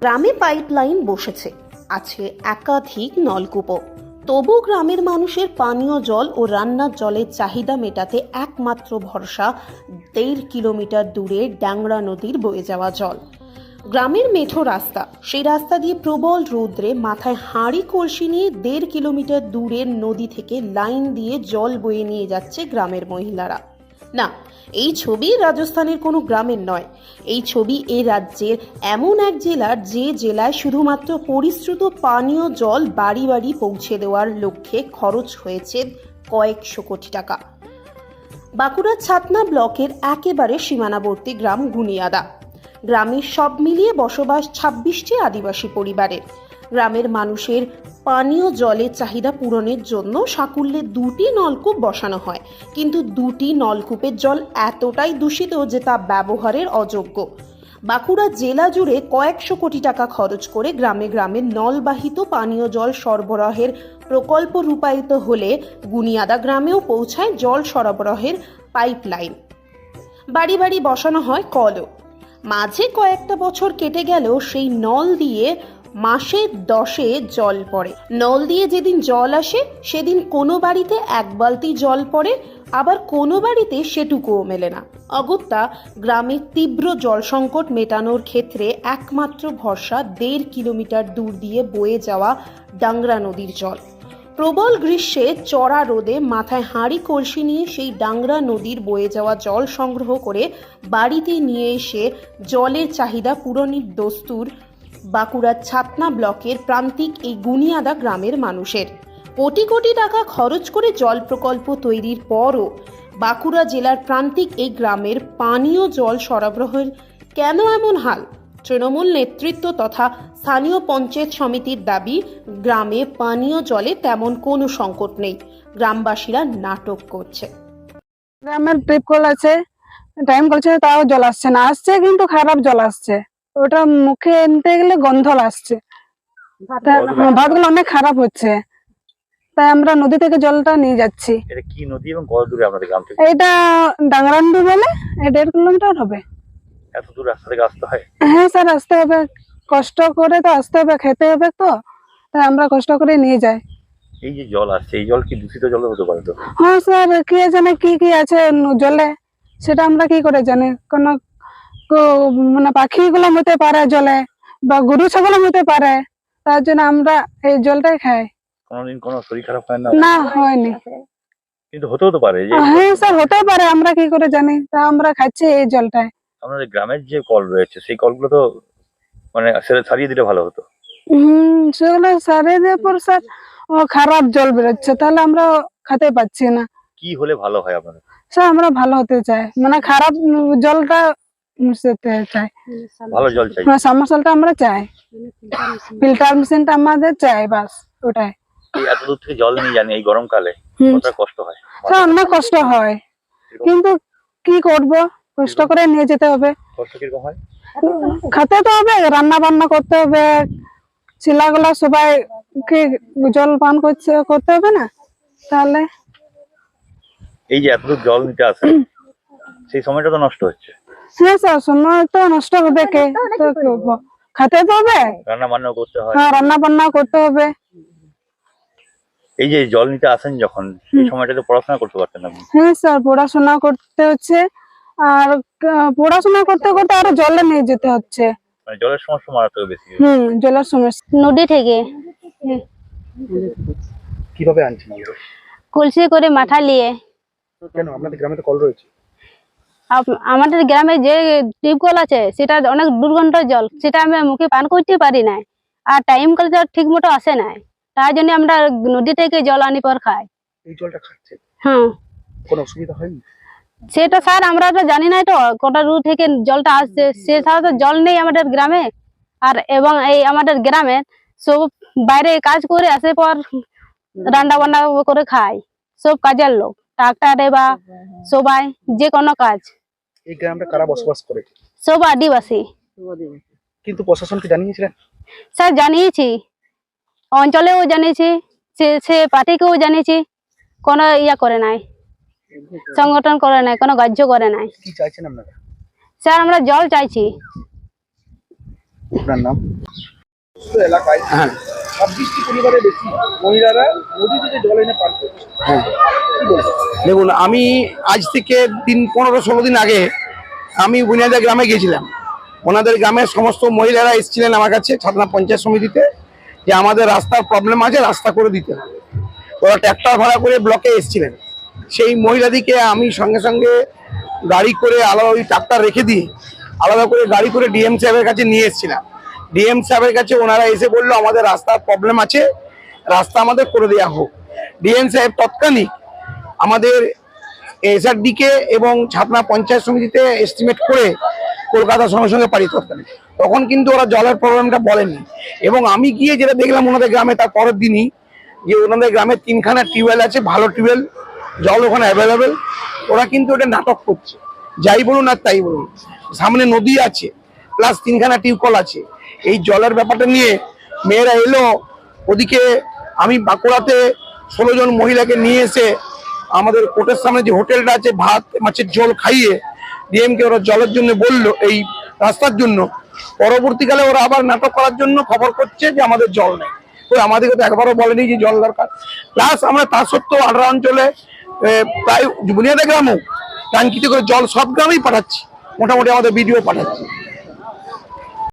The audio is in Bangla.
গ্রামে পাইপলাইন বসেছে, আছে একাধিক নলকূপও, তবু গ্রামের মানুষের পানীয় জল ও রান্নার জলের চাহিদা মেটাতে একমাত্র ভরসা 1.5 কিলোমিটার দূরে ড্যাংরা নদীর বয়ে যাওয়া জল। গ্রামের মেঠো রাস্তা, সেই রাস্তা দিয়ে প্রবল রৌদ্রে মাথায় হাঁড়ি কলসি নিয়ে 1.5 কিলোমিটার দূরের নদী থেকে লাইন দিয়ে জল বয়ে নিয়ে যাচ্ছে গ্রামের মহিলারা। না, এই ছবি রাজস্থানের কোনো গ্রামের নয়, এই ছবি এ রাজ্যের এমন এক জেলার, যে জেলায় শুধুমাত্র পরিশ্রুত পানীয় জল বাড়ি বাড়ি পৌঁছে দেওয়ার লক্ষ্যে খরচ হয়েছে কয়েকশো কোটি টাকা। বাঁকুড়ার ছাতনা ব্লকের একেবারে সীমানাবর্তী গ্রাম গুনিয়াদা। গ্রামের সব মিলিয়ে বসবাস 26টি আদিবাসী পরিবারের। গ্রামের মানুষের পানীয় জলের চাহিদা পূরণের জন্য সাকুল্যে 2টি নলকূপ বসানো হয়, কিন্তু 2টি নলকূপের জল এতটাই দূষিত যে তা ব্যবহারের অযোগ্য। বাঁকুড়া জেলা জুড়ে কয়েকশো কোটি টাকা খরচ করে গ্রামে গ্রামে নলবাহিত পানীয় জল সরবরাহের প্রকল্প রূপায়িত হলে গুনিয়াদা গ্রামেও পৌঁছায় জল সরবরাহের পাইপলাইন। বাড়ি বাড়ি বসানো হয় কলও। মাঝে কয়েকটা বছর কেটে গেলেও সেই নল দিয়ে মাসে 10-এ জল পড়ে। নল দিয়ে যেদিন জল আসে সেদিন কোনো বাড়িতে 1 বালতি জল পড়ে, আবার কোনো বাড়িতে সেটুকুও মেলে না। অগত্যা গ্রামের তীব্র জল সংকট মেটানোর ক্ষেত্রে একমাত্র ভরসা 1.5 কিলোমিটার দূর দিয়ে বয়ে যাওয়া ডাংরা নদীর জল। প্রবল গ্রীষ্মে চড়া রোদে মাথায় হাঁড়ি কলসি নিয়ে সেই ডাংরা নদীর বয়ে যাওয়া জল সংগ্রহ করে বাড়িতে নিয়ে এসে জলের চাহিদা পূরণের দস্তুর বাঁকুড়ার ছাতনা ব্লকের প্রান্তিক এই গুনিয়াদা গ্রামের মানুষের। কোটি কোটি টাকা খরচ করে জল প্রকল্প তৈরির পরও বাঁকুড়া জেলার প্রান্তিক এই গ্রামের পানীয় জল সরবরাহের কেন এমন হাল? তৃণমূল নেতৃত্ব তথা স্থানীয় পঞ্চায়েত সমিতির দাবি, গ্রামে পানীয় জলে তেমন কোনো সংকট নেই, গ্রামবাসীরা নাটক করছে। গ্রামের টিপ কল আছে, টাইম কলছে, তাও জল আসছে না, আসছে কিন্তু খারাপ জল আসছে। ওটা মুখে আনতে গেলে গন্ধ আসছে, ভাতগুলো অনেক খারাপ হচ্ছে। তাই আমরা নদী থেকে জলটা নিয়ে যাচ্ছি। এটা কি নদী এবং কত দূরে আপনাদের গ্রাম থেকে? এটা ডাংরান্ডু বলে, 1.5 কিলোমিটার হবে। এত দূর রাস্তা থেকে আসতে হয়? হ্যাঁ স্যার, আসতে হবে, কষ্ট করে তো আসতে হবে, খেতে হবে তো, তাই আমরা কষ্ট করে নিয়ে যাই। এই যে জল আসছে, এই জল কি দূষিত জল হতে পারে? তো হ্যাঁ স্যার, কে জানে কি কি আছে জলে, সেটা আমরা কি করে জানি? কোনো মানে পাখিগুলো মরতে পারে জলে, বা গরু ছাগল মরতে পারে, তার জন্য আমরা এই জলটাই খাই। কোনোদিন কোনো শরীর খারাপ হয় না? না, হয়নি। কিন্তু হতেও তো পারে। হ্যাঁ স্যার, হতেও পারে, আমরা কি করে জানি? তা আমরা খাচ্ছি এই জলটাই। আপনাদের গ্রামের যে কল রয়েছে, সেই কলগুলো তো মানে সারিয়ে দিলে ভালো হতো। সেগুলো সারিয়ে দেওয়ার পর স্যার খারাপ জল বেরোচ্ছে, তাহলে আমরা খেতে পাচ্ছি না। কি হলে ভালো হয় আপনাদের? স্যার আমরা ভালো হতে চাই, মানে খারাপ জলটা মুছতে চাই, ভালো জল চাই। সাবমার্শালটা আমরা চাই, ফিল্টার মেশিনটা আমাদের চাই, বাস ওটাই। এত দূর থেকে জল নিয়ে জানি এই গরমকালে কতটা কষ্ট হয়? স্যার অনেক কষ্ট হয়, কিন্তু কি করব, কষ্ট করে নিয়ে যেতে হবে। কষ্ট কিরকম হয়? খেতে তো হবে, রান্না বান্না করতে হবে, ছেলেগুলা সবাই কি জল পান করতে হবে না? তাহলে এই যে এত দূর জল নিতে আসে, সেই সময়টা তো নষ্ট হচ্ছে। হ্যাঁ স্যার, সময় তো নষ্ট হবে, কে তো করবো, খেতে তো হবে, রান্না বান্না করতে হয়। হ্যাঁ রান্না বান্না করতে হবে। এই যে জল নিতে আসেন যখন, সেই সময়টাতে পড়াশোনা করতে পারতেন আপনি? হ্যাঁ স্যার, পড়াশোনা করতে হচ্ছে, আর পড়াশোনা করতে করতে আরো জলে নিয়ে যেতে হচ্ছে। মানে জলের সমস্যা মারাত্মক বেশি। জলের সমস্যা। নদী থেকে কিভাবে আনছেন? কলসি করে মাথা নিয়ে। কেন আপনাদের গ্রামে তো কল রয়েছে? আমাদের গ্রামে যে টিউবকল আছে সেটা অনেক দুর্গন্ধ জল, সেটা আমি মুখে পান করতে পারি না, আর টাইম কল ঠিক মতো আসে না, তার জন্য আমরা নদী থেকে জল আনি পর খাই। এই জলটা খাচ্ছে? হ্যাঁ। কোনো অসুবিধা হয়নি? সেটা স্যার আমরা তো জানি না, তো কটা দূর থেকে জলটা আসছে, সে ছাড়া তো জল নেই আমাদের গ্রামে। আর এবং এই আমাদের গ্রামে সব বাইরে কাজ করে আসে পর রান্না বান্না করে খায়, সব কাজের লোক, ট্রাক্টরে বা সবাই যে কোনো কাজ। এই গ্রামটা কারা বসবাস করে? সব আদিবাসী। কিন্তু প্রশাসনকে জানিয়েছিলেন? স্যার জানিয়েছি, অঞ্চলেও জানিয়েছি, সে পার্টিকেও জানিয়েছি, কোনো ইয়া করে নাই, সংগঠন করে নাই, কোনো গ্রাহ্য করে নাই। কি চাইছেন আপনারা? স্যার আমরা জল চাইছি। আপনার নাম? এলাকায় হ্যাঁ 26টি পরিবারের বেশি মহিলারা নদী থেকে জল এনে পান করছে। হ্যাঁ কি বলবো? দেখুন, আমি আজ থেকে 15-16 দিন আগে আমি বুনিয়াদা গ্রামে গিয়েছিলাম। ওনাদের গ্রামের সমস্ত মহিলারা এসেছিলেন আমার কাছে ছাতনা পঞ্চায়েত সমিতিতে, যে আমাদের রাস্তার প্রবলেম আছে, রাস্তা করে দিতে হবে। ওরা ট্র্যাক্টর ভাড়া করে ব্লকে এসেছিলেন। সেই মহিলাদিকে আমি সঙ্গে সঙ্গে গাড়ি করে আলাদা ওই ট্রাক্টর রেখে দিয়ে আলাদা করে গাড়ি করে ডিএম সাহেবের কাছে নিয়ে এসেছিলাম। ডিএম সাহেবের কাছে ওনারা এসে বললো আমাদের রাস্তার প্রবলেম আছে, রাস্তা আমাদের করে দেওয়া হোক। ডিএম সাহেব তৎক্ষণিক আমাদের এসআরডিকে এবং ছাতনা পঞ্চায়েত সমিতিতে এস্টিমেট করে কলকাতার সঙ্গে সঙ্গে পারি তৎকালীন। তখন কিন্তু ওরা জলের প্রবলেমটা বলেনি, এবং আমি গিয়ে যেটা দেখলাম ওনাদের গ্রামে তার পরের দিনই, যে ওনাদের গ্রামে 3খানা টিউবওয়েল আছে, ভালো টিউবওয়েল, জল ওখানে অ্যাভেলেবেল। ওরা কিন্তু ওটা নাটক করছে, যাই বলুন আর তাই বলুন। সামনে নদী আছে, প্লাস 3খানা টিউবকল আছে। এই জলের ব্যাপারটা নিয়ে মেয়েরা এলো। ওদিকে আমি বাঁকুড়াতে 16 জন মহিলাকে নিয়ে এসে আমাদের কোর্টের সামনে যে হোটেলটা আছে, ভাত মাছের ঝোল খাইয়ে ডিএমকে ওরা জলের জন্য বললো, এই রাস্তার জন্য। পরবর্তীকালে ওরা আবার নাটক করার জন্য খবর করছে যে আমাদের জল নেই। তো আমাদেরকে তো একবারও বলেনি যে জল দরকার। প্লাস আমরা তা সত্ত্বেও আড্রা অঞ্চলে প্রায় বুনিয়াদা গ্রামেও টাঙ্কিতে করে জল সব গ্রামেই পাঠাচ্ছি, মোটামুটি আমাদের ভিডিও পাঠাচ্ছি।